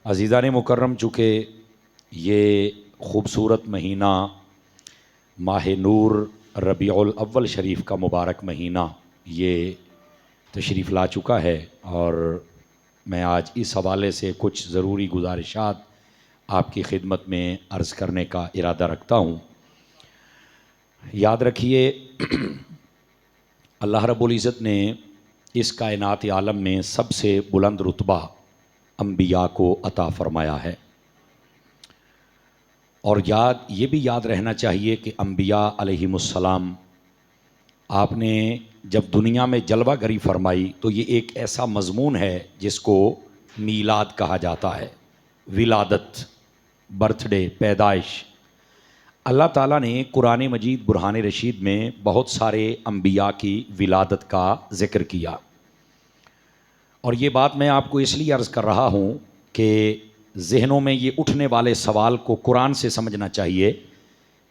अज़ीज़ान मुकर्रम, चूँकि ये ख़ूबसूरत महीना माह नूर रबीउल अव्वल शरीफ का मुबारक महीना ये तशरीफ़ ला चुका है और मैं आज इस हवाले से कुछ ज़रूरी गुजारिशात आपकी खिदमत में अर्ज़ करने का इरादा रखता हूँ। याद रखिए, अल्लाह रब्बुल इज़्ज़त ने इस कायनात आलम में सबसे बुलंद रुतबा अम्बिया को अता फ़रमाया है। और ये भी याद रहना चाहिए कि अम्बिया अलैहिमुस्सलाम आपने जब दुनिया में जलवागरी फरमाई तो ये एक ऐसा मज़मून है जिसको मीलाद कहा जाता है। विलादत, बर्थडे, पैदाइश। अल्लाह ताला ने कुरान मजीद बुरहान रशीद में बहुत सारे अम्बिया की विलादत का ज़िक्र किया। और ये बात मैं आपको इसलिए अर्ज़ कर रहा हूँ कि ज़हनों में ये उठने वाले सवाल को कुरान से समझना चाहिए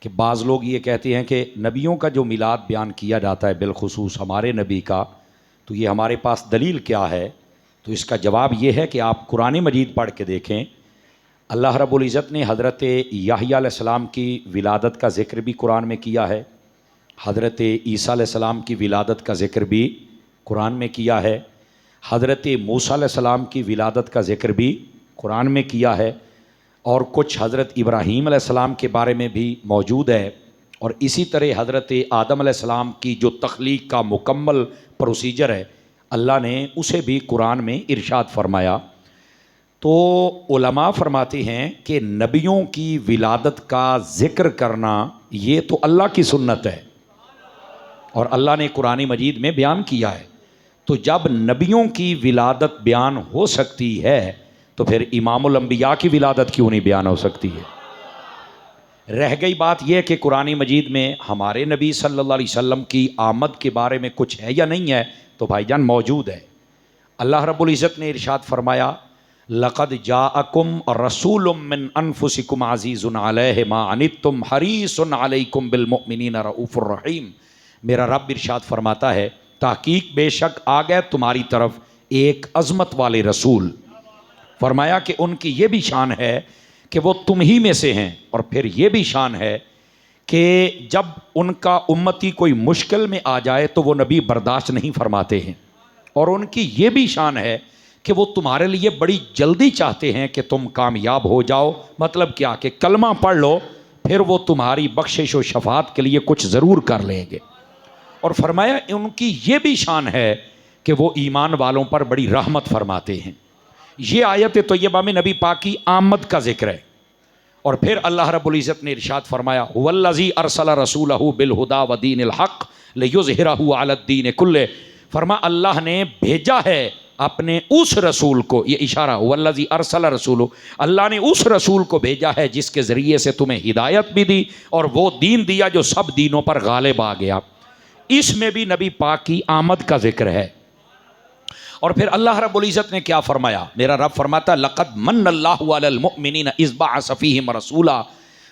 कि बाज़ लोग ये कहते हैं कि नबियों का जो मिलाद बयान किया जाता है, बिलखुसूस हमारे नबी का, तो ये हमारे पास दलील क्या है? तो इसका जवाब ये है कि आप कुरान मजीद पढ़ के देखें। अल्लाह रब्बुल इज़्ज़त ने हज़रत याहया अलैहिस्सलाम की विलादत का ज़िक्र भी कुरान में किया है, हज़रत ईसा अलैहिस्सलाम की विलादत का ज़िक्र भी कुरान में किया है, हज़रत मूसा अलैहिस्सलाम की विलादत का ज़िक्र भी कुरान में किया है, और कुछ हज़रत इब्राहीम अलैहिस्सलाम के बारे में भी मौजूद है। और इसी तरह हज़रत आदम अलैहिस्सलाम की जो तख्लीक का मुकम्मल प्रोसीजर है, अल्लाह ने उसे भी कुरान में इरशाद फरमाया। तो उलमा फरमाते हैं कि नबियों की विलादत का ज़िक्र करना ये तो अल्लाह की सुन्नत है और अल्लाह ने कुरान मजीद में बयान किया है। तो जब नबियों की विलादत बयान हो सकती है तो फिर इमामुल अंबिया की विलादत क्यों नहीं बयान हो सकती है? रह गई बात यह कि कुरान मजीद में हमारे नबी सल्लल्लाहु अलैहि वसल्लम की आमद के बारे में कुछ है या नहीं है? तो भाईजान मौजूद है। अल्लाह रब्बुल इज़्ज़त ने इरशाद फरमाया, लक़द जाअकुम रसूलुम मिन अनफुसिकुम अज़ीज़ुन अलैहि मा अनित्तुम हरीसुन अलैकुम बिल मुमिनीना रऊफ़ुर रहीम। मेरा रब इरशाद फरमाता है, ताकीक बेशक आ गए तुम्हारी तरफ एक अज़मत वाले रसूल। फरमाया कि उनकी ये भी शान है कि वो तुम ही में से हैं, और फिर ये भी शान है कि जब उनका उम्मती कोई मुश्किल में आ जाए तो वो नबी बर्दाश्त नहीं फरमाते हैं। और उनकी ये भी शान है कि वो तुम्हारे लिए बड़ी जल्दी चाहते हैं कि तुम कामयाब हो जाओ। मतलब क्या कि कलमा पढ़ लो, फिर वो तुम्हारी बख्शिश व शफात के लिए कुछ ज़रूर कर लेंगे। और फरमाया उनकी ये भी शान है कि वो ईमान वालों पर बड़ी रहमत फरमाते हैं। ये आयत तय्यबा में नबी पाक की आमद का जिक्र है। और फिर अल्लाह रब्बुल इज़्ज़त ने इरशाद फरमाया, हुवल्लज़ी अरसला रसूलहु बिल हुदा व दीनिल हक़ लियुज़हिरहु अलद्दीन कुल्ले। फरमा अल्लाह ने भेजा है अपने उस रसूल को, ये इशारा हुवल्लज़ी अरसला रसूलहु, अल्लाह ने उस रसूल को भेजा है जिसके ज़रिए से तुम्हें हिदायत भी दी और वो दीन दिया जो सब दीनों पर गालिब आ गया। इसमें भी नबी पाक की आमद का जिक्र है। और फिर अल्लाह रब्बुल इज़्ज़त ने क्या फरमाया? मेरा रब फरमाता, लक़द मन्नल्लाहु अलल मुअमिनीना इज़ बअस फ़ीहिम रसूला।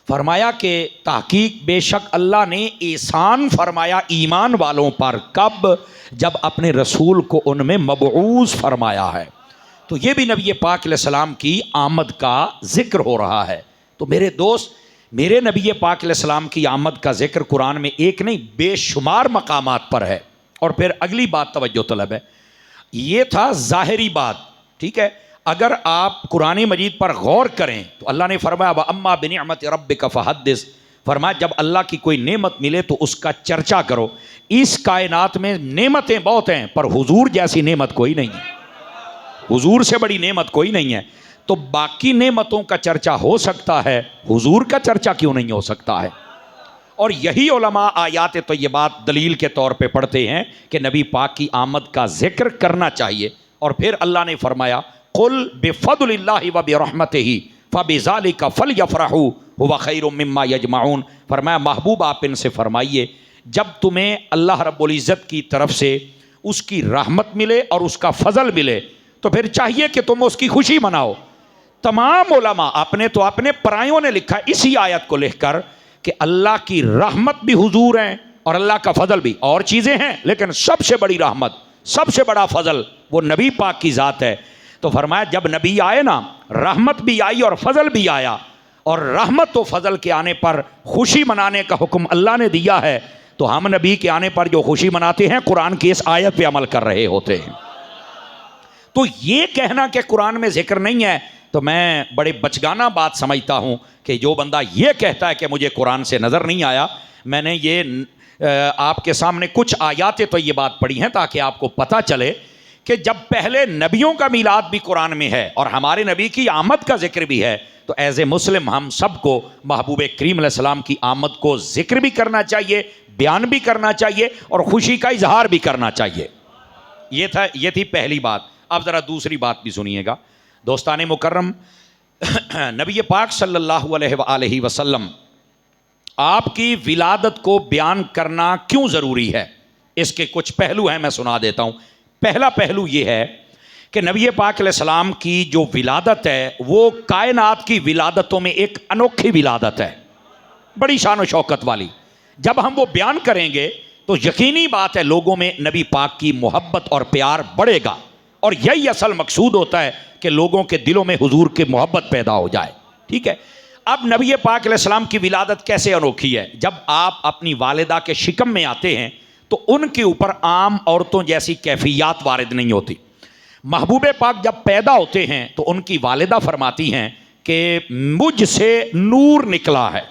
फरमाया कि ताकीक बेशक अल्लाह ने एहसान फरमाया ईमान वालों पर। कब? जब अपने रसूल को उनमें मबऊस फरमाया है। तो ये भी नबी पाक अलैहिस्सलाम की आमद का जिक्र हो रहा है। तो मेरे दोस्त, मेरे नबी पाक अलैहिस्सलाम की आमद का जिक्र कुरान में एक नहीं बेशुमार मकामात पर है। और फिर अगली बात तवज्जो तलब है, ये था ज़ाहिरी बात, ठीक है। अगर आप कुरान मजीद पर गौर करें तो अल्लाह ने फरमाया, व अम्मा बिनिअमति रब्बिका फहद्दिस। फरमाया जब अल्लाह की कोई नेमत मिले तो उसका चर्चा करो। इस कायनात में नेमतें बहुत हैं पर हुजूर जैसी नेमत कोई नहीं है, हुजूर से बड़ी नेमत कोई नहीं है। तो बाकी नेमतों का चर्चा हो सकता है, हुजूर का चर्चा क्यों नहीं हो सकता है? और यही उलमा आयात तय्यबात दलील के तौर पे पढ़ते हैं कि नबी पाक की आमद का जिक्र करना चाहिए। और फिर अल्लाह ने फरमाया, कुल बिफदलिल्लाहि व बिरहमतिही फबिज़ालिका फलयफ़रहू हुवा खैरुम मिम्मा यजमाऊन। फरमाया महबूब आप इनसे फरमाइए, जब तुम्हें अल्लाह रब्बुल इज़्ज़त की तरफ से उसकी रहमत मिले और उसका फजल मिले तो फिर चाहिए कि तुम उसकी खुशी मनाओ। तमाम उलमा अपने परायों ने लिखा इसी आयत को लिखकर कि अल्लाह की रहमत भी हुजूर हैं और अल्लाह का फजल भी। और चीज़ें हैं लेकिन सबसे बड़ी रहमत, सबसे बड़ा फजल वो नबी पाक की ज़ात है। तो फरमाया जब नबी आए ना, रहमत भी आई और फजल भी आया, और रहमत तो फजल के आने पर खुशी मनाने का हुक्म अल्लाह ने दिया है, तो हम नबी के आने पर जो खुशी मनाते हैं कुरान की इस आयत पे अमल कर रहे होते हैं। तो ये कहना कि कुरान में जिक्र नहीं है, तो मैं बड़े बचगाना बात समझता हूँ कि जो बंदा ये कहता है कि मुझे कुरान से नज़र नहीं आया। मैंने ये आपके सामने कुछ आयातें तो ये बात पढ़ी हैं ताकि आपको पता चले कि जब पहले नबियों का मीलाद भी कुरान में है और हमारे नबी की आमद का जिक्र भी है, तो एज ए मुस्लिम हम सबको महबूब करीम अलैहिस्सलाम की आमद को जिक्र भी करना चाहिए, बयान भी करना चाहिए और खुशी का इजहार भी करना चाहिए। ये थी पहली बात। अब ज़रा दूसरी बात भी सुनिएगा दोस्ताने मुकर्रम। नबी पाक सल्लल्लाहु अलैहि वसल्लम आपकी विलादत को बयान करना क्यों ज़रूरी है, इसके कुछ पहलू हैं, मैं सुना देता हूँ। पहला पहलू ये है कि नबी पाक अलैहिस्सलाम की जो विलादत है वो कायनात की विलादतों में एक अनोखी विलादत है, बड़ी शान और शौकत वाली। जब हम वो बयान करेंगे तो यकीनी बात है लोगों में नबी पाक की मोहब्बत और प्यार बढ़ेगा, और यही असल मकसूद होता है कि लोगों के दिलों में हुजूर की मोहब्बत पैदा हो जाए। ठीक है। अब नबी पाक अलैहिस्सलाम की विलादत कैसे अनोखी है, जब आप अपनी वालिदा के शिकम में आते हैं तो उनके ऊपर आम औरतों जैसी कैफियत वारिद नहीं होती। महबूब पाक जब पैदा होते हैं तो उनकी वालिदा फरमाती हैं कि मुझसे नूर निकला है,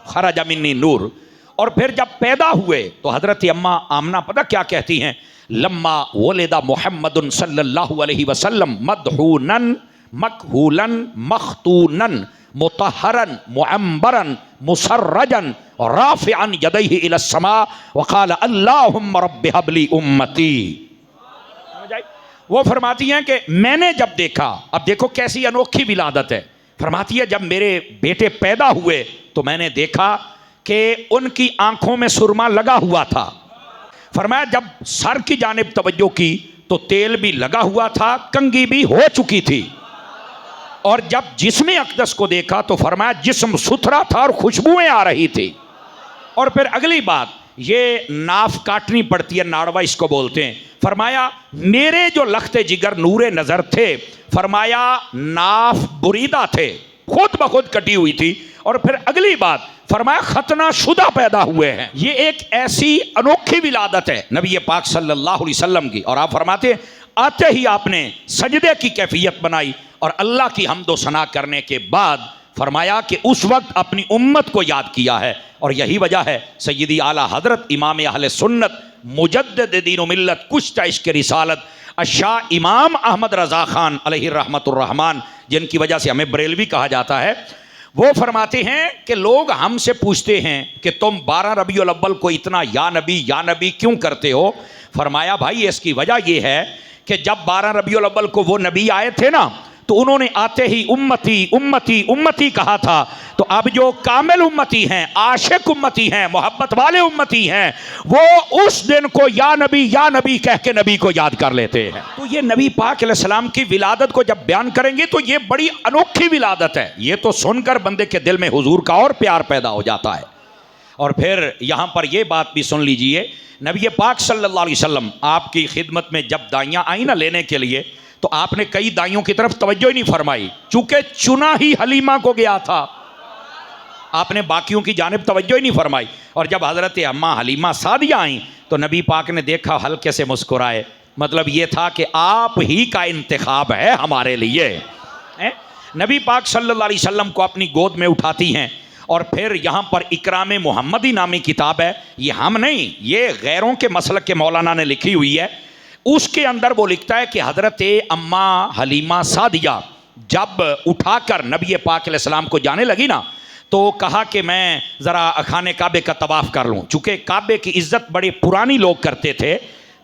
खरजा मिन्नी नूर। और फिर जब पैदा हुए तो हज़रत अम्मा आमना पता क्या कहती हैं, लम्मा वलिदा मुहम्मदुन सल्लल्लाहु अलैहि वसल्लम मदहूनन मकहूलन मखतूनन मुतहरन मुअम्बरन मुसर्रजन राफ़िअन यदैहि इलस्समा वक़ाल अल्लाहुम्मा रब्बि हबली उम्मती। वो फरमाती हैं कि मैंने जब देखा, अब देखो कैसी अनोखी विलादत है, फरमाती है जब मेरे बेटे पैदा हुए तो मैंने देखा कि उनकी आंखों में सुरमा लगा हुआ था। फरमाया जब सर की जानिब तवज्जो की तो तेल भी लगा हुआ था, कंघी भी हो चुकी थी। और जब जिस्म अक़दस को देखा तो फरमाया जिस्म सुथरा था और खुशबुएं आ रही थी। और फिर अगली बात, ये नाफ काटनी पड़ती है, नाड़वा इसको बोलते हैं। फरमाया मेरे जो लख्ते जिगर नूरे नज़र थे, फरमाया नाफ बुरीदा थे, खुद ब खुद कटी हुई थी। और फिर अगली बात फरमाया खतना शुदा पैदा हुए हैं। ये एक ऐसी अनोखी विलादत है नबी पाक सल्लल्लाहु अलैहि वसल्लम की। और आप फरमाते हैं आते ही आपने सजदे की कैफियत बनाई और अल्लाह की हम्दो सना करने के बाद फरमाया कि उस वक्त अपनी उम्मत को याद किया है। और यही वजह है सय्यदी आला हजरत इमाम अहले सुन्नत मुजद्दिद दीन व मिल्लत कुश्ता इश्क रिसालत शाह इमाम अहमद रज़ा खान अलैहि रहमतुर रहमान, जिनकी वजह से हमें बरेलवी कहा जाता है, वो फरमाते हैं कि लोग हमसे पूछते हैं कि तुम 12 रबीउल अव्वल को इतना या नबी क्यों करते हो। फरमाया भाई इसकी वजह यह है कि जब 12 रबीउल अव्वल को वो नबी आए थे ना, तो उन्होंने आते ही उम्मती उम्मती उम्मती कहा था। तो अब जो कामिल उम्मती हैं, आशिक उम्मती हैं, मोहब्बत वाले उम्मती हैं, वो उस दिन को या नबी कह के नबी को याद कर लेते हैं। तो ये नबी पाक अलैहिस्सलाम की विलादत को जब बयान करेंगे तो ये बड़ी अनोखी विलादत है। ये तो सुनकर बंदे के दिल में हुजूर का और प्यार पैदा हो जाता है। और फिर यहाँ पर यह बात भी सुन लीजिए, नबी पाक सल्लल्लाहु अलैहि वसल्लम आपकी खिदमत में जब दाइयाँ आई ना लेने के लिए, तो आपने कई दाइयों की तरफ तवज्जो ही नहीं फरमाई, चूंकि चुना ही हलीमा को गया था, आपने बाकियों की जानिब तवज्जो ही नहीं फरमाई। और जब हज़रत अम्मा हलीमा सादिया आई तो नबी पाक ने देखा, हल्के से मुस्कुराए, मतलब ये था कि आप ही का इंतखाब है हमारे लिए। नबी पाक सल्लल्लाहु अलैहि वसल्लम को अपनी गोद में उठाती हैं। और फिर यहाँ पर इकराम मोहम्मदी नामी किताब है, ये हम नहीं, ये गैरों के मसलक के मौलाना ने लिखी हुई है। उसके अंदर वो लिखता है कि हज़रत अम्मा हलीमा सादिया जब उठाकर नबी पाक अलैहिस्सलाम को जाने लगी ना, तो कहा कि मैं ज़रा खाने काबे का तवाफ़ कर लूँ, चूँकि काबे की इज़्ज़त बड़े पुरानी लोग करते थे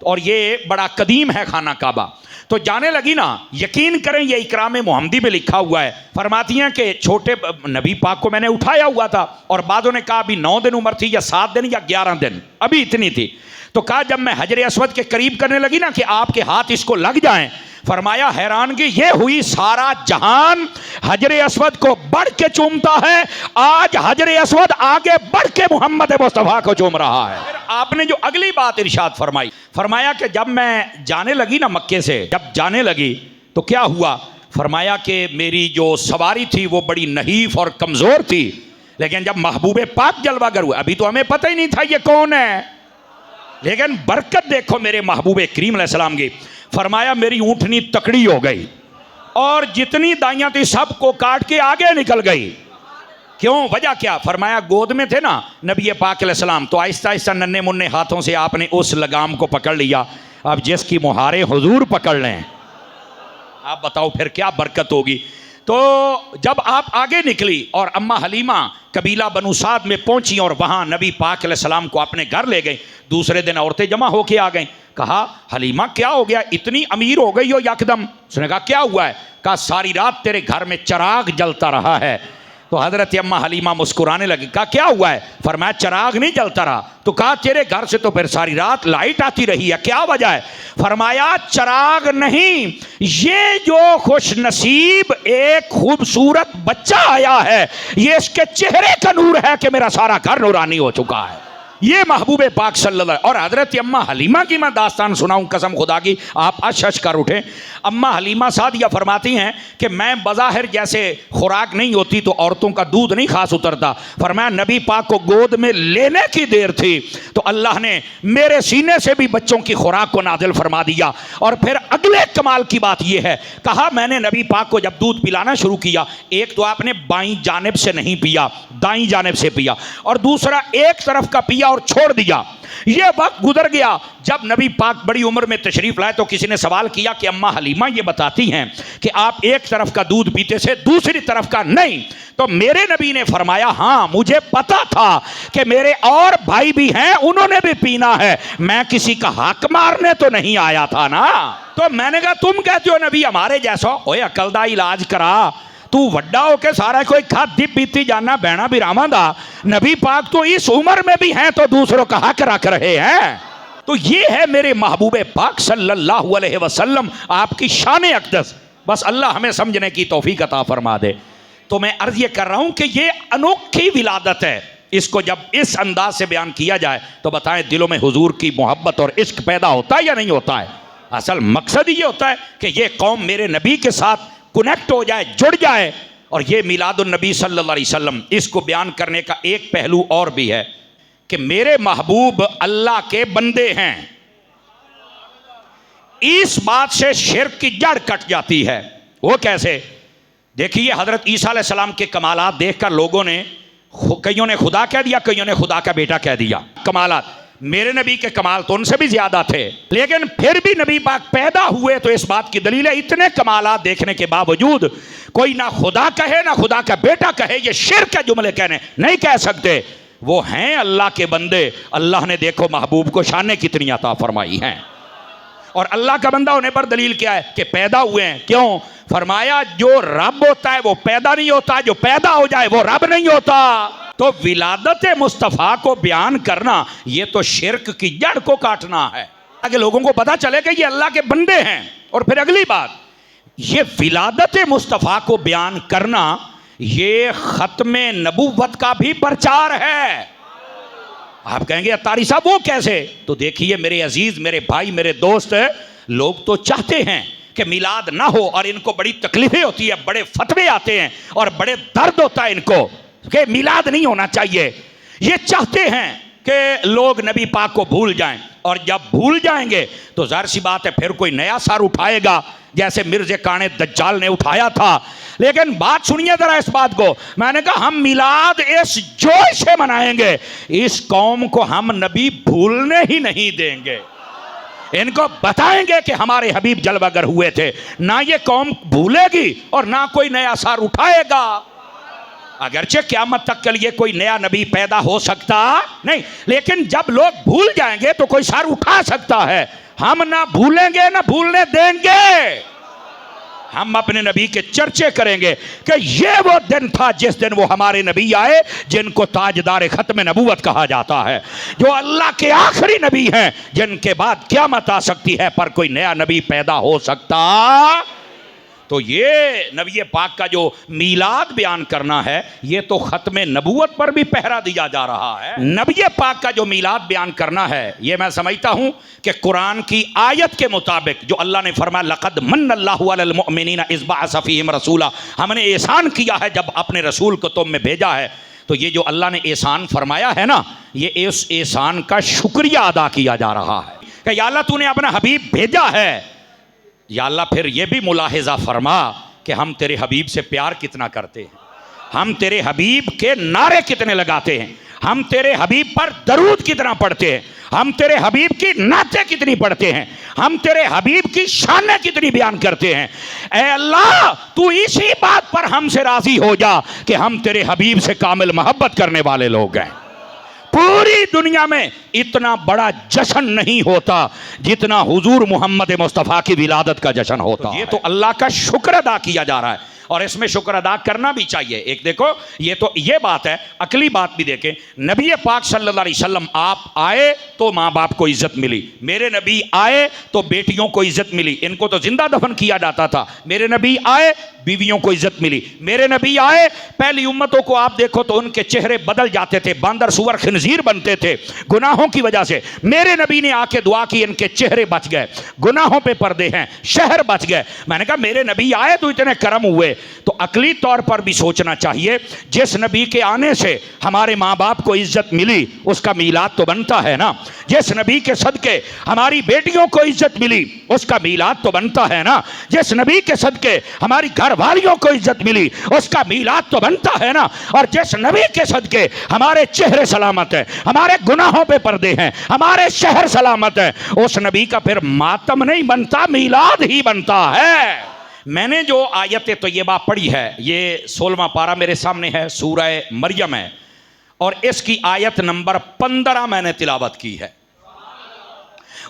और ये बड़ा कदीम है खाना काबा। तो जाने लगी ना, यकीन करें ये इकराम मोहम्मदी में लिखा हुआ है, फरमाती हैं कि छोटे नबी पाक को मैंने उठाया हुआ था और बादों ने कहा अभी 9 दिन उम्र थी या 7 दिन या 11 दिन, अभी इतनी थी। तो कहा जब मैं हजर अस्वद के करीब करने लगी ना कि आपके हाथ इसको लग जाएं, फरमाया हैरानगी ये हुई, सारा जहान हजर अस्वद को बढ़ के चूमता है, आज हजर अस्वद आगे बढ़ के मोहम्मद मुस्तफ़ा को चूम रहा है। फिर आपने जो अगली बात इरशाद फरमाई, फरमाया कि जब मैं जाने लगी ना मक्के से, जब जाने लगी तो क्या हुआ? फरमाया कि मेरी जो सवारी थी वो बड़ी नहीफ और कमज़ोर थी, लेकिन जब महबूब पाक जलवागर हुआ, अभी तो हमें पता ही नहीं था ये कौन है, लेकिन बरकत देखो मेरे महबूब करीम अलैहिस्सलाम की। फरमाया मेरी ऊँटनी तकड़ी हो गई और जितनी दाइयाँ थी सबको काट के आगे निकल गई। क्यों? वजह क्या? फरमाया गोद में थे ना नबी पाक अलैहिस्सलाम, तो आहिस्ता आहिस्ता नन्हे मुन्ने हाथों से आपने उस लगाम को पकड़ लिया। अब जिसकी मुहारे हुजूर पकड़ लें, आप बताओ फिर क्या बरकत होगी। तो जब आप आगे निकली और अम्मा हलीमा कबीला बनु साद में पहुंची और वहां नबी पाक अलैहिस्सलाम को अपने घर ले गई। दूसरे दिन औरतें जमा होके आ गईं। कहा हलीमा क्या हो गया, इतनी अमीर हो गई हो यकदम? उसने कहा क्या हुआ है? कहा सारी रात तेरे घर में चिराग जलता रहा है। तो हजरत अम्मा हलीमा मुस्कुराने लगी। कहा क्या हुआ है? फरमाया चिराग नहीं जलता रहा। तो कहा तेरे घर से तो फिर सारी रात लाइट आती रही है, क्या वजह है? फरमाया चिराग नहीं, ये जो खुश नसीब एक खूबसूरत बच्चा आया है, ये इसके चेहरे का नूर है कि मेरा सारा घर नूरानी हो चुका है। ये महबूब पाक सल्लल्लाहु। और हजरत अम्मा हलीमा की मैं दास्तान सुनाऊं कसम खुदा की, आप अश कर उठे। अम्मा हलीमा सादिया फरमाती हैं कि मैं बज़ाहिर जैसे खुराक नहीं होती तो औरतों का दूध नहीं खास उतरता। फरमाया नबी पाक को गोद में लेने की देर थी तो अल्लाह ने मेरे सीने से भी बच्चों की खुराक को नाजिल फरमा दिया। और फिर अगले कमाल की बात यह है, कहा मैंने नबी पाक को जब दूध पिलाना शुरू किया, एक तो आपने बाईं जानिब से नहीं पिया, दाईं जानिब से पिया, और दूसरा एक तरफ का पिया और छोड़ दिया। यह वक्त गुजर गया जब नबी पाक बड़ी उम्र में तशरीफ लाए तो किसी ने सवाल किया कि अम्मा हलीमा ये बताती हैं कि आप एक तरफ का दूध पीते से दूसरी तरफ का नहीं। तो मेरे नबी ने फरमाया हाँ मुझे पता था कि मेरे और भाई भी हैं, उन्होंने भी पीना है, मैं किसी का हक मारने तो नहीं आया था ना। तो मैंने कहा तुम कहते हो नबी हमारे जैसा, ओए अकल दा इलाज करा, तू वड्डा होके सारा कोई खाती पीती जाना बहना भी रामादा। नबी पाक तो इस उम्र में भी हैं तो दूसरों का हक रख रहे हैं। तो ये है मेरे महबूब पाक सल्लल्लाहु अलैहि वसल्लम, आपकी शान अक़दस। बस अल्लाह हमें समझने की तौफीक अता फरमा दे। तो मैं अर्ज ये कर रहा हूं कि ये अनोखी विलादत है, इसको जब इस अंदाज से बयान किया जाए तो बताएं दिलों में हुजूर की मोहब्बत और इश्क पैदा होता है या नहीं होता है? असल मकसद ये होता है कि ये कौम मेरे नबी के साथ कनेक्ट हो जाए, जुड़ जाए। और ये मिलादुन नबी सल्लल्लाहु अलैहि वसल्लम, इसको बयान करने का एक पहलू और भी है कि मेरे महबूब अल्लाह के बंदे हैं। इस बात से शिर्क की जड़ कट जाती है। वो कैसे? देखिए हजरत ईसा अलैहिस्सलाम के कमालात देखकर लोगों ने, कईयों ने खुदा कह दिया, कईयों ने खुदा का बेटा कह दिया। कमालात, मेरे नबी के कमाल तो उनसे भी ज्यादा थे, लेकिन फिर भी नबी पाक पैदा हुए तो इस बात की दलील है, इतने कमालात देखने के बावजूद कोई ना खुदा कहे ना खुदा का बेटा कहे, ये शिर्क के जुमले कहने नहीं कह सकते। वो हैं अल्लाह के बंदे। अल्लाह ने देखो महबूब को शाने कितनी अता फरमाई हैं। और अल्लाह का बंदा होने पर दलील क्या है कि पैदा हुए हैं। क्यों? फरमाया जो रब होता है वो पैदा नहीं होता, जो पैदा हो जाए वो रब नहीं होता। तो विलादत मुस्तफ़ा को बयान करना ये तो शिर्क की जड़ को काटना है, ताकि लोगों को पता चले कि ये अल्लाह के बंदे हैं। और फिर अगली बात, ये विलादत मुस्तफ़ा को बयान करना ये खत्मे नबूवत का भी प्रचार है। आप कहेंगे अत्तारी साहब वो कैसे? तो देखिए मेरे अजीज, मेरे भाई, मेरे दोस्त, लोग तो चाहते हैं कि मिलाद ना हो और इनको बड़ी तकलीफें होती है, बड़े फतवे आते हैं और बड़े दर्द होता है इनको कि मिलाद नहीं होना चाहिए। ये चाहते हैं कि लोग नबी पाक को भूल जाएं, और जब भूल जाएंगे तो जाहिर सी बात है फिर कोई नया सार उठाएगा, जैसे मिर्ज़े काने दज्जाल ने उठाया था। लेकिन बात सुनिए जरा इस बात को, मैंने कहा हम मिलाद इस जोश से मनाएंगे, इस कौम को हम नबी भूलने ही नहीं देंगे। इनको बताएंगे कि हमारे हबीब जलवागर हुए थे, ना ये कौम भूलेगी और ना कोई नया सार उठाएगा। अगरचे क़यामत तक के लिए कोई नया नबी पैदा हो सकता नहीं, लेकिन जब लोग भूल जाएंगे तो कोई सार उठा सकता है। हम ना भूलेंगे ना भूलने देंगे। हम अपने नबी के चर्चे करेंगे कि ये वो दिन था जिस दिन वो हमारे नबी आए, जिनको ताजदार खत्म नबूवत कहा जाता है, जो अल्लाह के आखिरी नबी हैं, जिनके बाद क़यामत आ सकती है पर कोई नया नबी पैदा हो सकता। तो ये नबी पाक का जो मीलाद बयान करना है, ये तो ख़त्म नबूवत पर भी पहरा दिया जा रहा है। नबी पाक का जो मीलाद बयान करना है, ये मैं समझता हूँ कि कुरान की आयत के मुताबिक जो अल्लाह ने फरमाया लक़द मन्नल्लाहु अलल मुअमिनीना इज़ बअस फ़ीहिम रसूला, हमने एहसान किया है जब अपने रसूल को तुम में भेजा है। तो ये जो अल्लाह ने एहसान फरमाया है ना, ये इस एहसान का शुक्रिया अदा किया जा रहा है कि या अल्लाह तूने अपना हबीब भेजा है। या अल्लाह फिर ये भी मुलाहिज़ा फरमा कि हम तेरे हबीब से प्यार कितना करते हैं, हम तेरे हबीब के नारे कितने लगाते हैं, हम तेरे हबीब पर दरूद कितना पढ़ते हैं, हम तेरे हबीब की नाते कितनी पढ़ते हैं, हम तेरे हबीब की शान कितनी बयान करते हैं। ऐ अल्लाह तू इसी बात पर हमसे राज़ी हो जा कि हम तेरे हबीब से कामिल मोहब्बत करने वाले लोग हैं। पूरी दुनिया में इतना बड़ा जश्न नहीं होता जितना हुजूर मोहम्मद मुस्तफ़ा की विलादत का जश्न होता। ये तो अल्लाह का शुक्र अदा किया जा रहा है और इसमें शुक्र अदा करना भी चाहिए। एक देखो, ये तो ये बात है, अकली बात भी देखें। नबी पाक सल्लल्लाहु अलैहि वसल्लम आप आए तो माँ बाप को इज्जत मिली, मेरे नबी आए तो बेटियों को इज्जत मिली, इनको तो जिंदा दफन किया जाता था। मेरे नबी आए बीवियों को इज्जत मिली। मेरे नबी आए, पहली उम्मतों को आप देखो तो उनके चेहरे बदल जाते थे, बांदर सुअर खिंजीर बनते थे गुनाहों की वजह से। मेरे नबी ने आके दुआ की, इनके चेहरे बच गए, गुनाहों पे पर्दे हैं, शहर बच गए। मैंने कहा मेरे नबी आए तो इतने करम हुए। तो अकली तौर पर भी सोचना चाहिए, जिस नबी के आने से हमारे माँ बाप को इज्जत मिली उसका मीलाद तो बनता है ना। जिस नबी के सदके हमारी बेटियों को इज्जत मिली उसका मीलाद तो बनता है ना। जिस नबी के सदके हमारी घरवालियों को इज्जत मिली उसका मीलाद तो बनता है ना। और जिस नबी के सदके हमारे चेहरे सलामत है, हमारे गुनाहों पे पर्दे हैं, हमारे शहर सलामत है, उस नबी का फिर मातम नहीं बनता, मीलाद ही बनता है। मैंने जो आयत तय्यबा पढ़ी है, ये 16वां पारा मेरे सामने है, सूरह मरियम है, और इसकी आयत नंबर 15 मैंने तिलावत की है।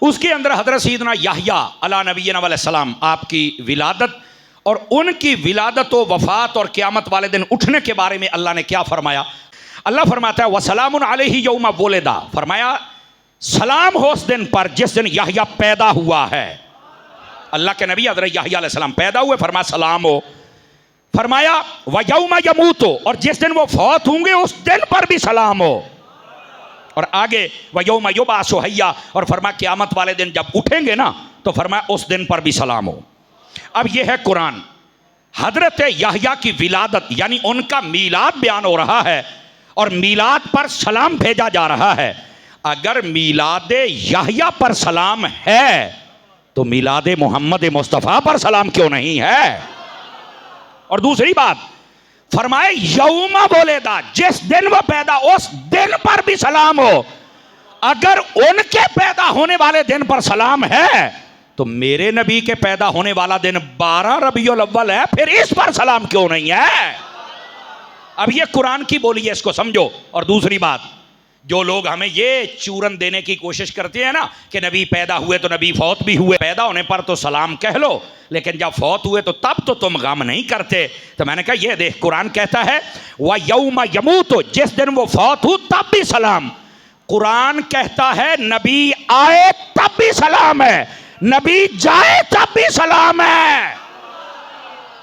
उसके अंदर हज़रत सैयदना याहया अला नबीना अलैहिस्सलाम आपकी विलादत और उनकी विलादत व वफ़ात और क़यामत वाले दिन उठने के बारे में अल्लाह ने क्या फरमाया। अल्लाह फरमाता है वसलामुन अलैहि यौमा वुलिदा, फरमाया सलाम हो उस दिन पर जिस दिन याहया पैदा हुआ है। अल्लाह के नबी हज़रत याहया अलैहिस्सलाम पैदा हुए, फरमाया सलाम हो। फरमाया व यौमा यमूतो, और जिस दिन वो फौत होंगे उस दिन पर भी सलाम हो। और आगे व यौमा युबअसु हय्या, और फरमाया क़यामत वाले दिन जब उठेंगे ना तो फरमाया उस दिन पर भी सलाम हो। अब यह है कुरान, हज़रत याहया की विलादत यानी उनका मीलाद बयान हो रहा है और मीलाद पर सलाम भेजा जा रहा है। अगर मीलाद याहया पर सलाम है तो मीलाद मोहम्मद मुस्तफ़ा पर सलाम क्यों नहीं है। और दूसरी बात फरमाए यौमा वुलिदा, जिस दिन वो पैदा उस दिन पर भी सलाम हो। अगर उनके पैदा होने वाले दिन पर सलाम है तो मेरे नबी के पैदा होने वाला दिन 12 रबीउल अव्वल है, फिर इस पर सलाम क्यों नहीं है। अब ये कुरान की बोली है, इसको समझो। और दूसरी बात, जो लोग हमें ये चूरन देने की कोशिश करते हैं ना कि नबी पैदा हुए तो नबी फौत भी हुए, पैदा होने पर तो सलाम कह लो लेकिन जब फौत हुए तो तब तो तुम गम नहीं करते। तो मैंने कहा ये देख, कुरान कहता है व यौमा यमूतो, जिस दिन वो फौत हो तब भी सलाम। कुरान कहता है नबी आए तब भी सलाम है, नबी जाए तब भी सलाम है।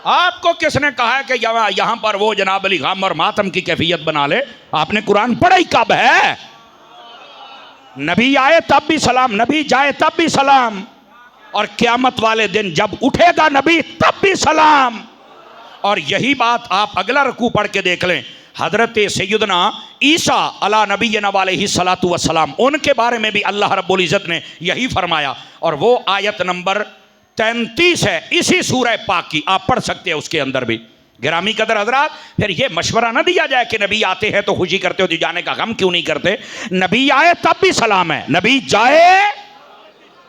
आपको किसने कहा है कि यहां पर वो जनाब अली गम और मातम की कैफियत बना ले। आपने कुरान पढ़ा ही कब है। नबी आए तब भी सलाम, नबी जाए तब भी सलाम, और क़यामत वाले दिन जब उठेगा नबी तब भी सलाम। और यही बात आप अगला रकू पढ़ के देख लें, हज़रत सैयदना ईसा अला नबीना अलैहिस्सलातु वस्सलाम, उनके बारे में भी अल्लाह रब्बुल इज़्ज़त ने यही फरमाया। और वो आयत नंबर 33 है इसी सूरह पाक की, आप पढ़ सकते हैं उसके अंदर भी। गिरामी कदर हजरात, फिर ये मशवरा ना दिया जाए कि नबी आते हैं तो खुशी करते हो तो जाने का गम क्यों नहीं करते। नबी आए तब भी सलाम है, नबी जाए।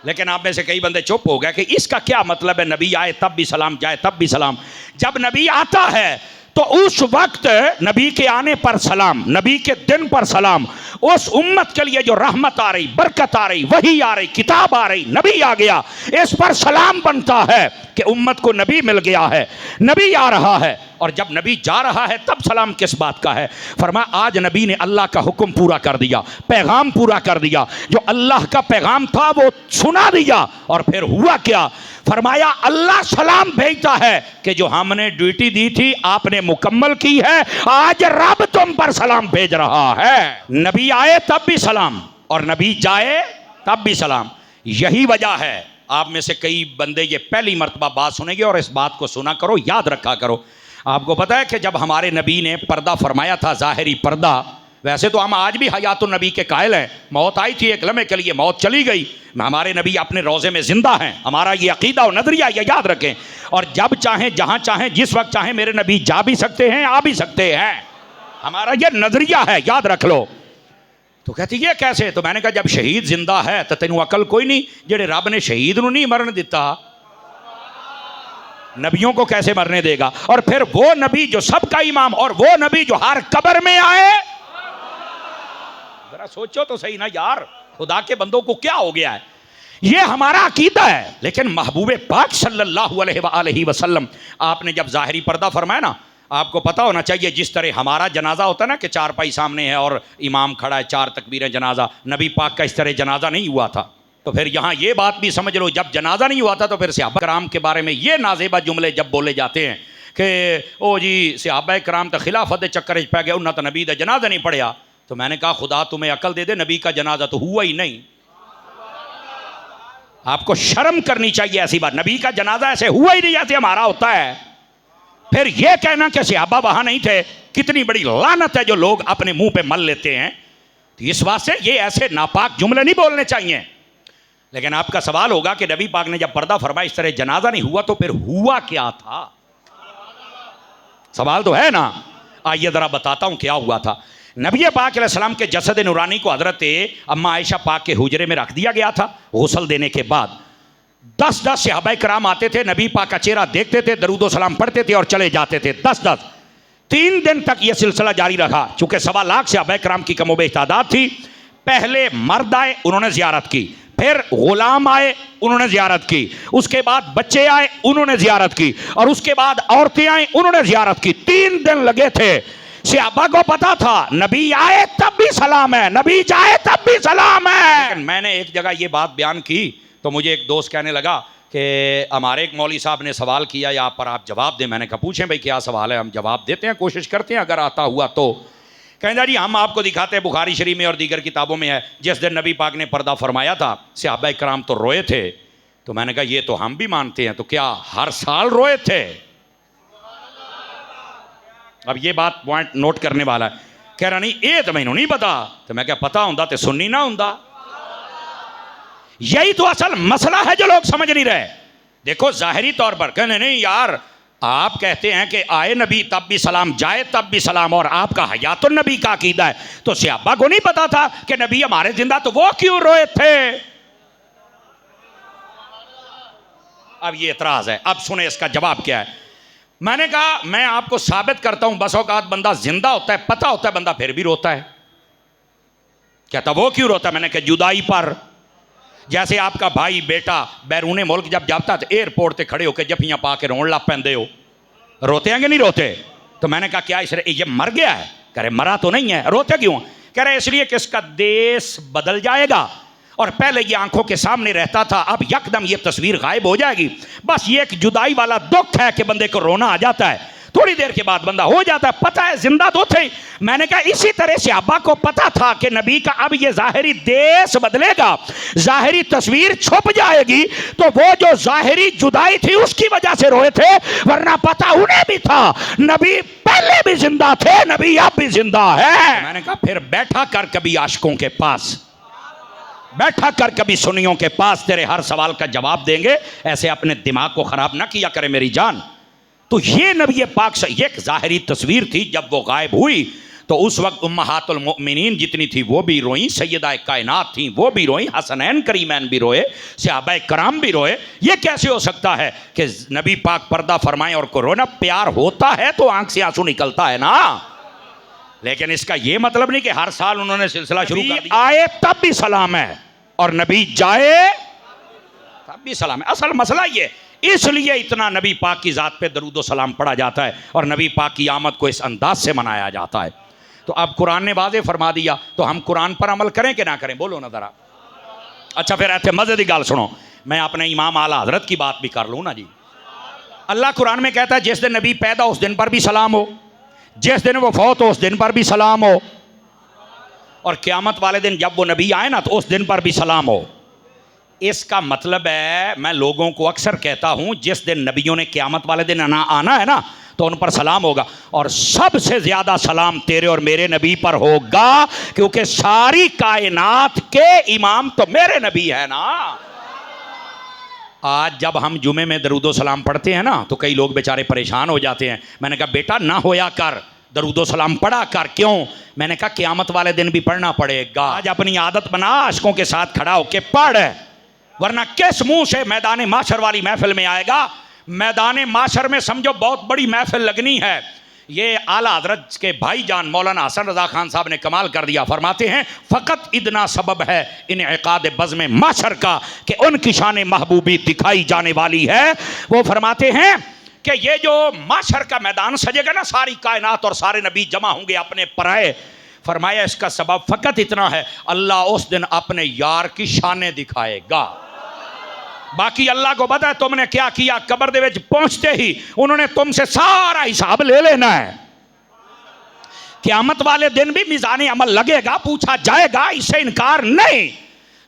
लेकिन आप में से कई बंदे चुप हो गए कि इसका क्या मतलब है, नबी आए तब भी सलाम, जाए तब भी सलाम। जब नबी आता है तो उस वक्त नबी के आने पर सलाम, नबी के दिन पर सलाम, उस उम्मत के लिए जो रहमत आ रही, बरकत आ रही, वही आ रही, किताब आ रही, नबी आ गया, इस पर सलाम बनता है कि उम्मत को नबी मिल गया है, नबी आ रहा है। और जब नबी जा रहा है तब सलाम किस बात का है? फरमाया आज नबी ने अल्लाह का हुक्म पूरा कर दिया, पैगाम पूरा कर दिया, जो अल्लाह का पैगाम था वो सुना दिया। और फिर हुआ क्या? फरमाया अल्लाह सलाम भेजता है कि जो हमने ड्यूटी दी थी आपने मुकम्मल की है, आज रब तुम पर सलाम भेज रहा है। नबी आए तब भी सलाम और नबी जाए तब भी सलाम। यही वजह है, आप में से कई बंदे ये पहली मर्तबा बात सुनेंगे और इस बात को सुना करो, याद रखा करो। आपको पता है कि जब हमारे नबी ने पर्दा फरमाया था, ज़ाहिरी पर्दा, वैसे तो हम आज भी हयातुन नबी के कायल हैं। मौत आई थी एक लम्हे के लिए, मौत चली गई, हमारे नबी अपने रोज़े में जिंदा हैं। हमारा ये अकीदा और नजरिया ये याद रखें। और जब चाहें, जहाँ चाहें, जिस वक्त चाहें मेरे नबी जा भी सकते हैं, आ भी सकते हैं। हमारा ये नजरिया है, याद रख लो। तो कहती ये कैसे? तो मैंने कहा जब शहीद जिंदा है तो तेनू अकल कोई नहीं, जेड़े रब ने शहीद नू नहीं मरण दिता, नबियों को कैसे मरने देगा? और फिर वो नबी जो सबका इमाम और वो नबी जो हर कब्र में आए, जरा सोचो तो सही ना यार, खुदा के बंदों को क्या हो गया है? ये हमारा अकीदा है। लेकिन महबूबे पाक सल्लल्लाहु अलैहि वसल्लम आपने जब ज़ाहिरी पर्दा फरमाया ना, आपको पता होना चाहिए जिस तरह हमारा जनाजा होता है ना कि चारपाई सामने है और इमाम खड़ा है, 4 तकबीरें जनाजा, नबी पाक का इस तरह जनाजा नहीं हुआ था। तो फिर यहाँ ये बात भी समझ लो, जब जनाजा नहीं हुआ था तो फिर सहाबा कराम के बारे में ये नाजेबा जुमले जब बोले जाते हैं कि ओ जी सहाबा कराम तो खिलाफत के चक्कर पै गए, उन्हें तो नबी का जनाजा नहीं पढ़िया। तो मैंने कहा खुदा तुम्हें अकल दे दे, नबी का जनाजा तो हुआ ही नहीं। आपको शर्म करनी चाहिए ऐसी बात, नबी का जनाजा ऐसे हुआ ही नहीं जैसे हमारा होता है। फिर यह कहना कि सहाबा वहां नहीं थे, कितनी बड़ी लानत है जो लोग अपने मुंह पे मल लेते हैं। तो इस बात से ये ऐसे नापाक जुमले नहीं बोलने चाहिए। लेकिन आपका सवाल होगा कि नबी पाक ने जब पर्दा फरमाया इस तरह जनाजा नहीं हुआ तो फिर हुआ क्या था? सवाल तो है ना। आइए जरा बताता हूं क्या हुआ था। नबी पाक अलैहिस्सलाम के जसद नूरानी को हजरत अम्मा आयशा पाक के हुजरे में रख दिया गया था। गुस्ल देने के बाद 10-10 सहाबा कराम आते थे, नबी पाक का चेहरा देखते थे, दरूदो सलाम पढ़ते थे और चले जाते थे। 10-10 3 दिन तक यह सिलसिला जारी रहा। चूंकि 1.25 लाख सहाबा कराम की कमोबेश तादाद थी। पहले मर्द आए, उन्होंने जियारत की, फिर गुलाम आए, उन्होंने जियारत की, उसके बाद बच्चे आए, उन्होंने जियारत की, और उसके बाद औरतें आई, उन्होंने जियारत की। 3 दिन लगे थे। सहाबा को पता था नबी आए तब भी सलाम है, नबी जाए तब भी सलाम है। लेकिन मैंने एक जगह ये बात बयान की तो मुझे एक दोस्त कहने लगा कि हमारे एक मौलवी साहब ने सवाल किया या पर आप जवाब दें। मैंने कहा पूछें भाई क्या सवाल है, हम जवाब देते हैं, कोशिश करते हैं अगर आता हुआ तो। कहना जी हम आपको दिखाते हैं, बुखारी शरीफ में और दीगर किताबों में है, जिस दिन नबी पाक ने पर्दा फरमाया था सहाबा कराम तो रोए थे। तो मैंने कहा ये तो हम भी मानते हैं, तो क्या हर साल रोए थे? अब ये बात पॉइंट नोट करने वाला है। कह रहा नहीं ये तो मैनू नहीं पता। तो मैं क्या पता होंदा तो सुननी ना होंदा। यही तो असल मसला है जो लोग समझ नहीं रहे। देखो जाहिरी तौर पर कहने नहीं यार, आप कहते हैं कि आए नबी तब भी सलाम, जाए तब भी सलाम, और आपका हयातुन नबी का अकीदा है। तो सहाबा को नहीं पता था कि नबी हमारे जिंदा, तो वो क्यों रोए थे? अब ये एतराज है। अब सुने इसका जवाब क्या है। मैंने कहा मैं आपको साबित करता हूं, बस औकात बंदा जिंदा होता है, पता होता है, बंदा फिर भी रोता है। कहता वो क्यों रोता है? मैंने कहा जुदाई पर। जैसे आपका भाई बेटा बैरूने मुल्क जब जाता है तो एयरपोर्ट पे खड़े होकर जफियां पा के रोन लग पैंदे हो, रोते हैं कि नहीं रोते? तो मैंने कहा क्या इसलिए ये मर गया है? कह रहे मरा तो नहीं है। रोते क्यों? कह रहे इसलिए कि इसका देश बदल जाएगा और पहले ये आंखों के सामने रहता था, अब यकदम ये तस्वीर गायब हो जाएगी। बस ये एक जुदाई वाला दुख है कि बंदे को रोना आ जाता है, थोड़ी देर के बाद बंदा हो जाता है। पता है जिंदा तो थे। मैंने कहा इसी तरह सहाबा को पता था कि नबी का अब ये जाहिरी देश बदलेगा, जाहिरी तस्वीर छुप जाएगी, तो वो जो जाहिरी जुदाई थी उसकी वजह से रोए थे, वरना पता उन्हें भी था नबी पहले भी जिंदा थे, नबी अब भी जिंदा है। मैंने कहा फिर बैठा कर कभी आशिकों के पास, बैठा कर कभी सुन्नियों के पास, तेरे हर सवाल का जवाब देंगे। ऐसे अपने दिमाग को खराब ना किया करे मेरी जान। तो ये नबी पाक से एक ज़ाहिरी तस्वीर थी। जब वो गायब हुई तो उस वक्त उम्महातुल मोमिनीन जितनी थी वो भी रोई, सैयदा कायनात थी वो भी रोई, हसनैन करीमैन भी रोए, सहाबा कराम भी रोए। ये कैसे हो सकता है कि नबी पाक पर्दा फरमाए और कोरोना? प्यार होता है तो आंख से आंसू निकलता है ना। लेकिन इसका ये मतलब नहीं कि हर साल उन्होंने सिलसिला शुरू कर दिया, आए तब भी सलाम है और नबी जाए तब भी सलाम है। असल मसला ये, इसलिए इतना नबी पाक की ज़ात पे दरूद सलाम पढ़ा जाता है और नबी पाक की आमद को इस अंदाज से मनाया जाता है। तो अब कुरान ने वाज़े फरमा दिया, तो हम कुरान पर अमल करें कि ना करें, बोलो ना ज़रा। अच्छा फिर ऐसे मज़े की गल सुनो, मैं अपने इमाम आला हज़रत की बात भी कर लूँ ना जी। अल्लाह कुरान में कहता है जिस दिन नबी पैदा उस दिन पर भी सलाम हो, जिस दिन वो फौत हो उस दिन पर भी सलाम हो, और क़यामत वाले दिन जब वो नबी आए ना तो उस दिन पर भी सलाम हो। इसका मतलब है, मैं लोगों को अक्सर कहता हूँ जिस दिन नबियों ने क़यामत वाले दिन आना है ना तो उन पर सलाम होगा, और सबसे ज़्यादा सलाम तेरे और मेरे नबी पर होगा, क्योंकि सारी कायनात के इमाम तो मेरे नबी है ना। आज जब हम जुमे में दरूदो सलाम पढ़ते हैं ना तो कई लोग बेचारे परेशान हो जाते हैं। मैंने कहा बेटा ना होया कर, दरूदो सलाम पढ़ा कर। क्यों? मैंने कहा क़यामत वाले दिन भी पढ़ना पड़ेगा। आज अपनी आदत बना, आशिकों के साथ खड़ा होके पढ़, वरना किस मुंह से मैदान माशर वाली महफिल में आएगा। मैदान माशर में समझो बहुत बड़ी महफिल लगनी है। ये आला हज़रत के भाईजान मौलाना हसन रज़ा खान साहब ने कमाल कर दिया। फरमाते हैं फ़कत इतना सबब है इनेक़ाद बज़्म माशर का कि उनकी शान महबूबी दिखाई जाने वाली है। वो फरमाते हैं कि ये जो माशर का मैदान सजेगा ना, सारी कायनात और सारे नबी जमा होंगे अपने पराए। फरमाया इसका सबब फ़कत इतना है, अल्लाह उस दिन अपने यार की शानें दिखाएगा। बाकी अल्लाह को पता है तुमने क्या किया। कब्र दे विच पहुंचते ही उन्होंने तुमसे सारा हिसाब ले लेना है। क़यामत वाले दिन भी मीज़ान अमल लगेगा, पूछा जाएगा, इससे इनकार नहीं।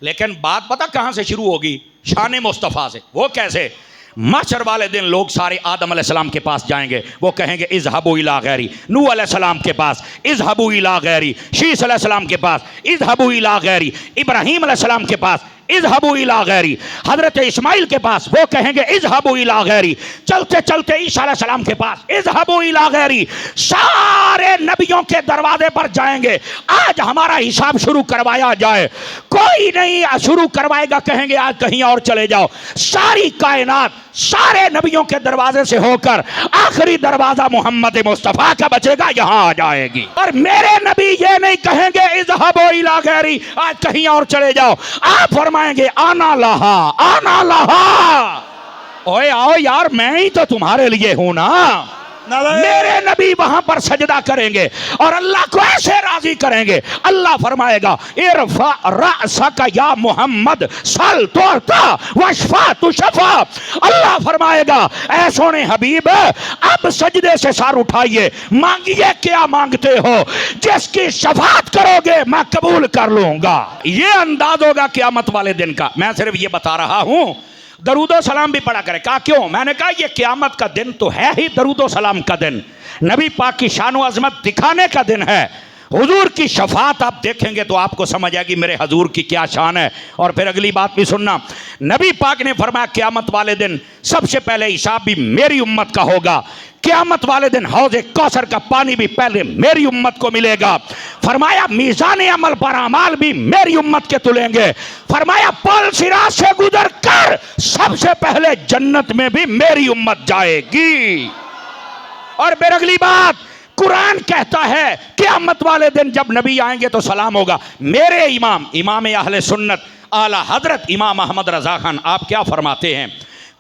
लेकिन बात पता कहां से शुरू होगी? शान मुस्तफ़ा से। वो कैसे? माशर वाले दिन लोग सारे आदम अलैहिस्सलाम के पास जाएंगे, वो कहेंगे इज़हबू इला गैरी। नूह अलैहिस्सलाम के पास इज़हबू इला गैरी। शीस अलैहिस्सलाम के पास इज़हबू इला गैरी। इब्राहीम अलैहिस्सलाम के पास इज़हबू इला गैरी। हज़रत इस्माइल के पास वो कहेंगे इज़हबू इला गैरी। चलते चलते ईसा अलैहिस्सलाम के पास इज़हबू इला गैरी। सारे नबियों के दरवाजे पर जाएंगे, आज हमारा हिसाब शुरू करवाया जाए। कोई नहीं शुरू करवाएगा, कहेंगे आज कहीं और चले जाओ। सारी कायनात सारे नबियों के दरवाजे से होकर आखिरी दरवाजा मोहम्मद मुस्तफ़ा का बचेगा, यहां आ जाएगी। और मेरे नबी ये नहीं कहेंगे इज़हबू इला गैरी, आज कहीं और चले जाओ। आप फरमाएंगे आना लहा, आना लहा। ओए आओ यार, मैं ही तो तुम्हारे लिए हूं ना। मेरे नबी वहां पर सजदा करेंगे और अल्लाह को ऐसे राजी करेंगे। अल्लाह फरमाएगा इरफा रअसका या मोहम्मद सल तुअता वशफा तुशफा। अल्लाह फरमाएगा ऐ सोने हबीब, अब सजदे से सर उठाइए, मांगिए क्या मांगते हो, जिसकी शफात करोगे मैं कबूल कर लूंगा। ये अंदाज होगा क़यामत वाले दिन का। मैं सिर्फ ये बता रहा हूं दरूदो सलाम भी पढ़ा करें। कहा क्यों? मैंने कहा ये क़यामत का दिन तो है ही दरूदो सलाम का दिन, नबी पाक की शान व अज़मत दिखाने का दिन है। हुजूर की शफात आप देखेंगे तो आपको समझ आएगी मेरे हुजूर की क्या शान है। और फिर अगली बात भी सुनना, नबी पाक ने फरमाया क़यामत वाले दिन सबसे पहले हिसाब भी मेरी उम्मत का होगा। क़यामत वाले दिन हौज़े कौसर का पानी भी पहले मेरी उम्मत को मिलेगा। फरमाया मीज़ान अमल पर अमाल भी मेरी उम्मत के तुलेंगे। फरमाया पुल सिरात से गुजर कर सबसे पहले जन्नत में भी मेरी उम्मत जाएगी। और फिर अगली बात, कुरान कहता है क़यामत वाले दिन जब नबी आएंगे तो सलाम होगा। मेरे इमाम, इमाम अहले सुन्नत आला हजरत इमाम अहमद रज़ा खान, आप क्या फरमाते हैं?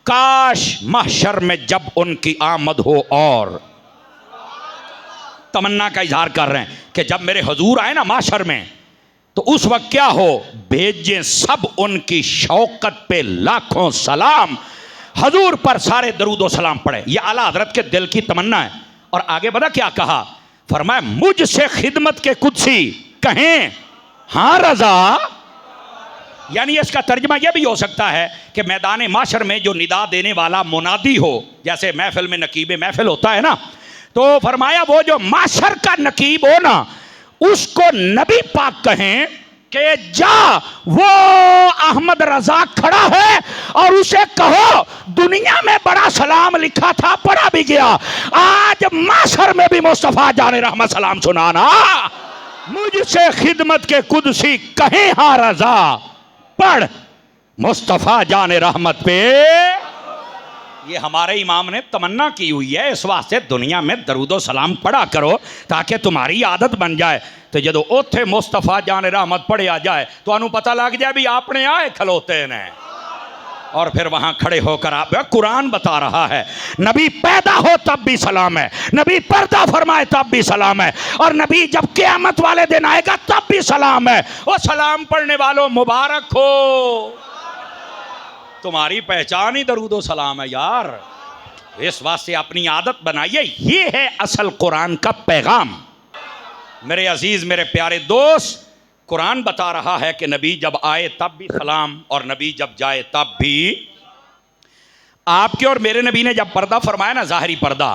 काश महशर में जब उनकी आमद हो, और तमन्ना का इजहार कर रहे हैं कि जब मेरे हुजूर आए ना माशर में तो उस वक्त क्या हो, भेजें सब उनकी शौकत पे लाखों सलाम, हुजूर पर सारे दरूदो सलाम पढ़े। ये आला हजरत के दिल की तमन्ना है। और आगे बता क्या कहा? फरमाया मुझसे खिदमत के कुदसी कहें हाँ रजा। यानी इसका तर्जमा यह भी हो सकता है कि मैदान माशर में जो निदा देने वाला मुनादी हो, जैसे महफिल में नकीब महफिल होता है ना, तो फरमाया वो जो माशर का नकीब हो ना, उसको नबी पाक कहें कि जा वो अहमद रजा खड़ा है और उसे कहो दुनिया में बड़ा सलाम लिखा था, पढ़ा भी गया, आज माशर में भी मुस्तफ़ा जाने रहमत सलाम सुनाना। मुझसे खिदमत के कुदसी कहें हाँ रजा, पढ़ मुस्तफ़ा जाने रहमत पे। ये हमारे इमाम ने तमन्ना की हुई है, इस वास्ते दुनिया में दरूदो सलाम पढ़ा करो ताकि तुम्हारी आदत बन जाए। तो जो उथे मुस्तफ़ा जाने रहमत पढ़िया जाए तो अनु पता लग जाए भी आपने आए खलोते ने। और फिर वहां खड़े होकर आप कुरान बता रहा है नबी पैदा हो तब भी सलाम है, नबी पर्दा फरमाए तब भी सलाम है, और नबी जब क़यामत वाले दिन आएगा तब भी सलाम है। वो सलाम पढ़ने वालों मुबारक हो, तुम्हारी पहचान ही दरूदो सलाम है यार। इस वास्ते अपनी आदत बनाइए, ये है असल कुरान का पैगाम। मेरे अजीज मेरे प्यारे दोस्त, कुरान बता रहा है कि नबी जब आए तब भी सलाम, और नबी जब जाए तब भी। आपके और मेरे नबी ने जब पर्दा फरमाया ना, ज़ाहिरी पर्दा,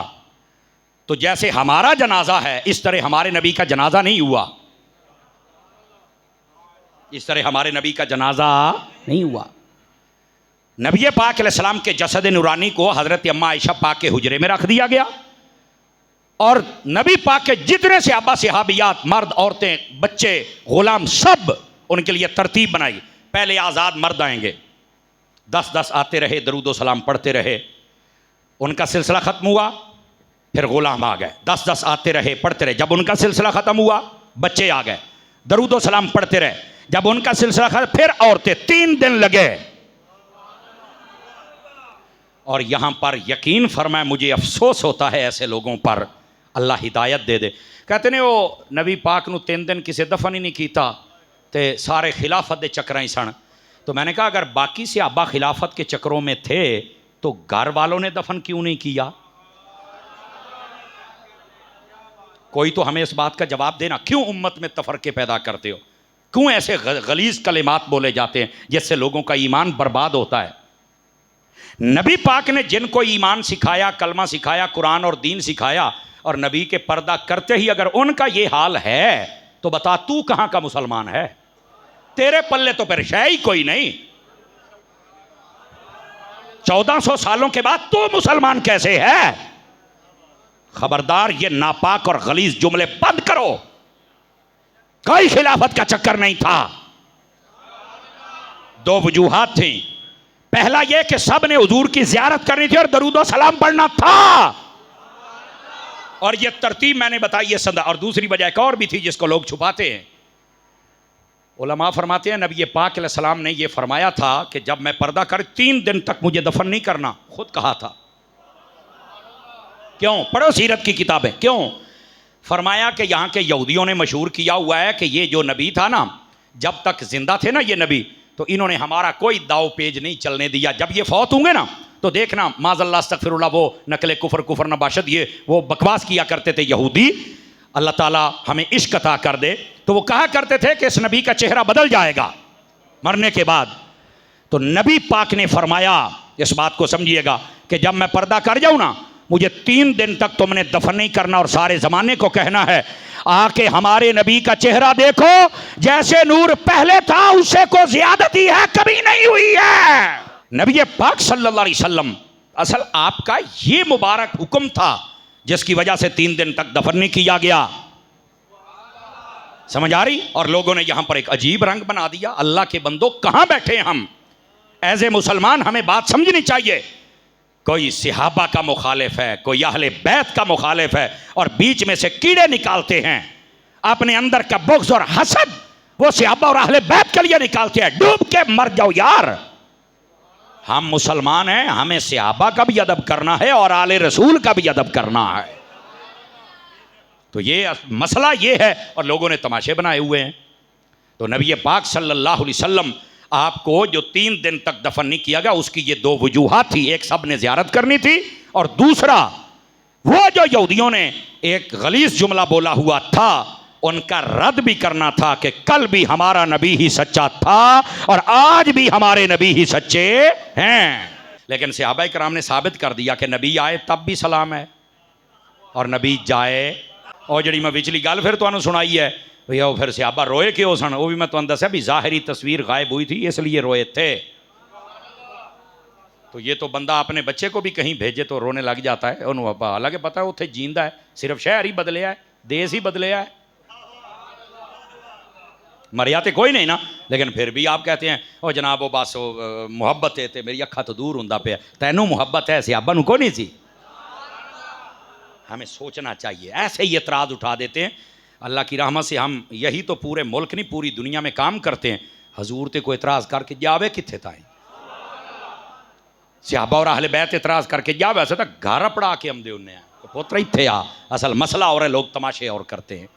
तो जैसे हमारा जनाजा है इस तरह हमारे नबी का जनाजा नहीं हुआ, इस तरह हमारे नबी का जनाजा नहीं हुआ। नबी पाक अलैहिस्सलाम के जसद नूरानी को हज़रत अम्मा आयशा पाक के हुजरे में रख दिया गया, और नबी पाक के जितने सहाबा सहाबियात, मर्द, औरतें, बच्चे, गुलाम, सब उनके लिए तरतीब बनाई। पहले आज़ाद मर्द आएंगे, 10-10 आते रहे, दरूदो सलाम पढ़ते रहे, उनका सिलसिला ख़त्म हुआ, फिर गुलाम आ गए, 10-10 आते रहे, पढ़ते रहे, जब उनका सिलसिला ख़त्म हुआ बच्चे आ गए, दरूदो सलाम पढ़ते रहे, जब उनका सिलसिला ख़त्म फिर औरतें, 3 दिन लगे। और यहाँ पर यकीन फरमाए, मुझे अफसोस होता है ऐसे लोगों पर, अल्लाह हिदायत दे दे। कहते ने वो नबी पाक नू 3 दिन किसी दफन ही नहीं किया, तो सारे खिलाफत के चक्कर ही सन। तो मैंने कहा अगर बाकी सहाबा खिलाफत के चक्करों में थे तो घर वालों ने दफन क्यों नहीं किया? कोई तो हमें इस बात का जवाब देना, क्यों उम्मत में तफरके पैदा करते हो, क्यों ऐसे गलीज कलिमात बोले जाते हैं जिससे लोगों का ईमान बर्बाद होता है। नबी पाक ने जिनको ईमान सिखाया, कलमा सिखाया, कुरान और दीन सिखाया, और नबी के पर्दा करते ही अगर उनका ये हाल है तो बता तू कहां का मुसलमान है? तेरे पल्ले तो फिर शय ही कोई नहीं। 1400 सालों के बाद तू मुसलमान कैसे है? खबरदार, ये नापाक और गलीज जुमले बंद करो। कोई खिलाफत का चक्कर नहीं था। 2 वजूहात थी। पहला यह कि सब ने हुजूर की ज़ियारत करनी थी और दरूदो सलाम पढ़ना था, और यह तरतीब मैंने बताई है संदा। और दूसरी वजह एक और भी थी जिसको लोग छुपाते हैं। उलमा फरमाते हैं नबी पाक अलैहिस्सलाम ने यह फरमाया था कि जब मैं पर्दा कर 3 दिन तक मुझे दफन नहीं करना, खुद कहा था। क्यों? पढ़ो सीरत की किताबें। क्यों? फरमाया कि यहाँ के यहूदियों ने मशहूर किया हुआ है कि ये जो नबी था ना, जब तक जिंदा थे ना ये नबी, तो इन्होंने हमारा कोई दाव पेज नहीं चलने दिया। जब ये फौत होंगे ना तो देखना माज़ल्लाह अस्तग़फिरुल्लाह, वो नकले कुफर नबाशद, ये वो बकवास किया करते थे यहूदी, अल्लाह ताला हमें इश्क अता कर दे। तो वो कहा करते थे कि इस नबी का चेहरा बदल जाएगा मरने के बाद। तो नबी पाक ने फरमाया, इस बात को समझिएगा, कि जब मैं पर्दा कर जाऊं ना, मुझे 3 दिन तक तुमने दफन नहीं करना, और सारे ज़माने को कहना है आके हमारे नबी का चेहरा देखो, जैसे नूर पहले था उससे को ज्यादती है, कभी नहीं हुई है। नबी पाक सल्लल्लाहु अलैहि वसल्लम, असल आपका ये मुबारक हुक्म था जिसकी वजह से 3 दिन तक दफन नहीं किया गया। समझ आ रही? और लोगों ने यहां पर एक अजीब रंग बना दिया। अल्लाह के बंदो, कहां बैठे हम? एज ए मुसलमान हमें बात समझनी चाहिए। कोई सहाबा का मुखालिफ है, कोई अहले बैत का मुखालिफ है, और बीच में से कीड़े निकालते हैं अपने अंदर का बुग़्ज़ और हसद, वो सहाबा और अहले बैत के लिए निकालते हैं। डूब के मर जाओ यार। हम मुसलमान हैं, हमें सहाबा का भी अदब करना है और आले रसूल का भी अदब करना है। तो ये मसला ये है, और लोगों ने तमाशे बनाए हुए हैं। तो नबी पाक सल्लल्लाहु अलैहि वसल्लम आपको जो 3 दिन तक दफन नहीं किया गया, उसकी ये 2 वजूहात थी। एक, सब ने ज़ियारत करनी थी, और दूसरा वो जो यहूदियों ने एक गलीज़ जुमला बोला हुआ था, उनका रद्द भी करना था कि कल भी हमारा नबी ही सच्चा था और आज भी हमारे नबी ही सच्चे हैं। लेकिन सहाबा किराम ने साबित कर दिया कि नबी आए तब भी सलाम है, और नबी जाए। और जी मैं पिछली गल फिर तुहानू सुनाई है भैया, वो फिर सहाबा रोए क्यों सन, वो भी मैं तुहानू दस्या भी ज़ाहिरी तस्वीर गायब हुई थी इसलिए रोए थे। तो ये तो बंदा अपने बच्चे को भी कहीं भेजे तो रोने लग जाता है। उन्होंने हालांकि पता है उत्थे जींदा है, सिर्फ शहर ही बदलिया है, देश ही बदलिया है, मरिया तो कोई नहीं ना। लेकिन फिर भी आप कहते हैं ओ जनाब वो बस मुहब्बत है, तो मेरी अखा तो दूर होंदा पे, तैनू मुहब्बत है, सहाबा नू कोई नहीं सी। हमें सोचना चाहिए। ऐसे ही एतराज़ उठा देते हैं। अल्लाह की रहमत से हम यही तो पूरे मुल्क नहीं पूरी दुनिया में काम करते हैं। हजूर ते को एतराज़ करके जावे कित्थे ताई, सहाबा और अहले बैत इतराज़ करके जा वैसे तो घर अपड़ा के आमदे होने तो पुत्र इत्थे आ असल मसला और है लोग तमाशे और करते हैं।